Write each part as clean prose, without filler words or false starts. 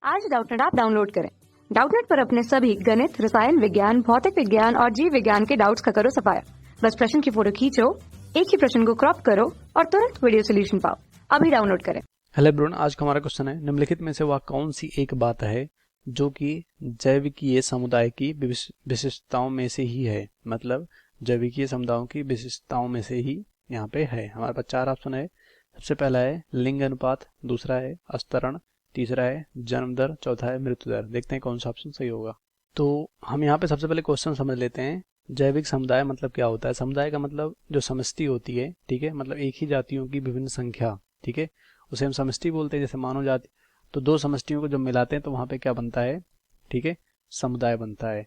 आज Doubtnut app download करें। Doubtnut पर अपने सभी गणित, रसायन विज्ञान, भौतिक विज्ञान और जीव विज्ञान के डाउट्स का करो सफाया। बस प्रश्न की फोटो खींचो, एक ही प्रश्न को क्रॉप करो और तुरंत वीडियो सोल्यूशन पाओ। अभी डाउनलोड करें। हेलो एवरीवन, आज का हमारा क्वेश्चन है निम्नलिखित में से वह कौन सी एक बात है जो कि जैविकीय समुदाय की विशिष्टताओं में से ही है। मतलब जैविकीय समुदायों की विशिष्टताओं में से ही यहाँ पे है। हमारे पास चार ऑप्शन है। सबसे पहला है लिंग अनुपात, दूसरा है अस्तरण, तीसरा है जन्म दर, चौथा है मृत्यु दर। देखते हैं कौन सा ऑप्शन सही होगा। तो हम यहाँ पे सबसे पहले क्वेश्चन समझ लेते हैं। जैविक समुदाय मतलब क्या होता है। समुदाय का मतलब जो समष्टि होती है, ठीक है, मतलब एक ही जातियों की विभिन्न संख्या, ठीक है, उसे हम समष्टि बोलते हैं। जैसे मानव जाति, तो दो समष्टियों को जब मिलाते हैं तो वहां पे क्या बनता है, ठीक है, समुदाय बनता है।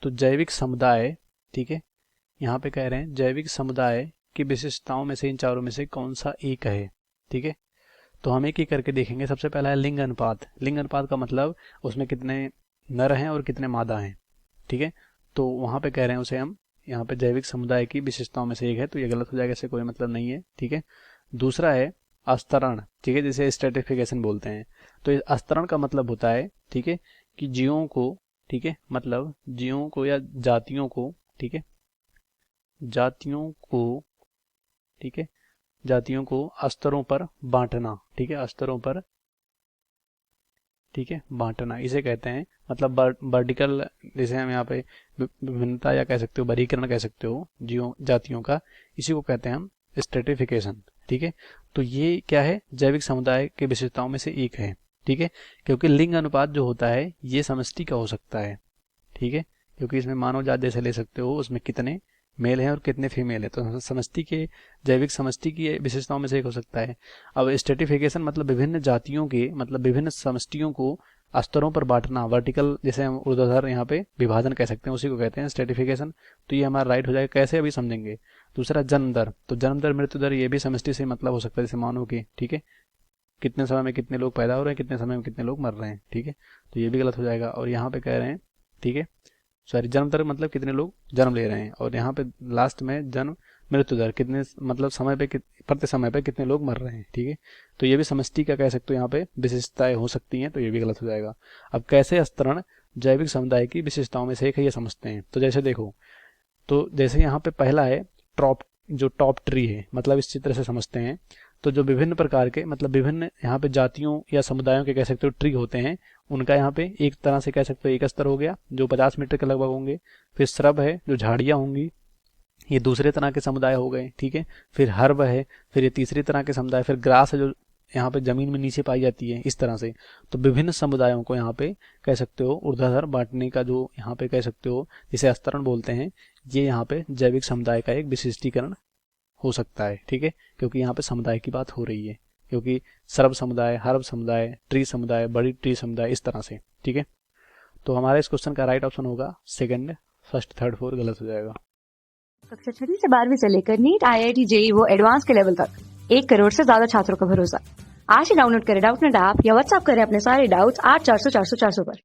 तो जैविक समुदाय, ठीक है, यहाँ पे कह रहे हैं जैविक समुदाय की विशिष्टताओं में से इन चारों में से कौन सा एक है, ठीक है। तो हम एक एक करके देखेंगे। सबसे पहला है लिंग अनुपात। लिंग अनुपात का मतलब उसमें कितने नर हैं और कितने मादा हैं, ठीक है। तो वहां पे कह रहे हैं उसे हम यहाँ पे जैविक समुदाय की विशेषताओं में से एक है, तो ये गलत हो जाएगा, इससे कोई मतलब नहीं है, ठीक है। दूसरा है अस्तरण, ठीक है, जिसे स्ट्रेटिफिकेशन बोलते हैं। तो इस अस्तरण का मतलब होता है, ठीक है, कि जीवों को, ठीक है, मतलब जीवों को या जातियों को, ठीक है, जातियों को, ठीक है, जातियों को स्तरों पर बांटना, ठीक है, स्तरों पर, ठीक है, बांटना, इसे कहते हैं। मतलब वर्टिकल, जैसे हम यहाँ पे विभिन्नता या कह सकते हो वर्गीकरण कह सकते हो जीवों जातियों का, इसी को कहते हैं हम स्ट्रेटिफिकेशन, ठीक है। तो ये क्या है, जैविक समुदाय के विशेषताओं में से एक है, ठीक है। क्योंकि लिंग अनुपात जो होता है ये समष्टि का हो सकता है, ठीक है, क्योंकि इसमें मानव जाति जैसे ले सकते हो, उसमें कितने मेल हैं और कितने फीमेल है, तो समष्टि के, जैविक समष्टि की विशेषताओं में से एक हो सकता है। अब स्ट्रेटिफिकेशन मतलब विभिन्न जातियों के, मतलब विभिन्न समष्टियों को स्तरों पर बांटना, वर्टिकल, जैसे हम ऊर्ध्वाधर यहाँ पे विभाजन कह सकते हैं, उसी को कहते हैं स्ट्रेटिफिकेशन। तो ये हमारा राइट हो जाएगा। कैसे, अभी समझेंगे। दूसरा जन्म दर, तो जन्म दर मृत्यु दर ये भी समष्टि से मतलब हो सकता है, जैसे मानव की, ठीक है, कितने समय में कितने लोग पैदा हो रहे हैं, कितने समय में कितने लोग मर रहे हैं, ठीक है, तो ये भी गलत हो जाएगा। और यहाँ पे कह रहे हैं, ठीक है, सॉरी, जन्म दर मतलब कितने लोग जन्म ले रहे हैं, और यहाँ पे लास्ट में जन्म मृत्यु दर कितने, मतलब समय पे प्रति समय पे कितने लोग मर रहे हैं, ठीक है। तो ये भी समष्टि का कह सकते हो, यहाँ पे विशेषताएं हो सकती हैं, तो ये भी गलत हो जाएगा। अब कैसे स्तरण जैविक समुदाय की विशेषताओं में से एक है, ये समझते हैं। तो जैसे देखो, तो जैसे यहाँ पे पहला है जो टॉप ट्री है, मतलब इस चित्र से समझते हैं। तो जो विभिन्न प्रकार के, मतलब विभिन्न यहाँ पे जातियों या समुदायों के कह सकते हो ट्री होते हैं, उनका यहाँ पे एक तरह से कह सकते हो एक स्तर हो गया जो 50 मीटर के लगभग होंगे। फिर श्रब है जो झाड़ियाँ होंगी, ये दूसरे तरह के समुदाय हो गए, ठीक है। फिर हर्ब है, फिर ये तीसरी तरह के समुदाय। फिर ग्रास है जो यहाँ पे जमीन में नीचे पाई जाती है, इस तरह से। तो विभिन्न समुदायों को यहाँ पे कह सकते हो ऊर्ध्वाधर बांटने का जो यहाँ पे कह सकते हो, जिसे अस्तरण बोलते हैं, ये यहाँ पे जैविक समुदाय का एक विशिष्टीकरण हो सकता है, ठीक है। क्योंकि यहाँ पे समुदाय की बात हो रही है, क्योंकि सर्व समुदाय, हर्ब समुदाय, ट्री समुदाय, बड़ी ट्री समुदाय, इस तरह से, ठीक है। तो हमारे इस क्वेश्चन का राइट ऑप्शन होगा सेकंड, फर्स्ट, थर्ड, फोर्थ गलत हो जाएगा। कक्षा 6 से 12वीं से लेकर नीट, IIT, JEE वो एडवांस के लेवल तक 1 करोड़ से ज्यादा छात्रों का भरोसा। आज ही डाउनलोड करें डाउटनेट ऐप या व्हाट्सएप करें अपने सारे डाउट्स 8400 400 400 पर।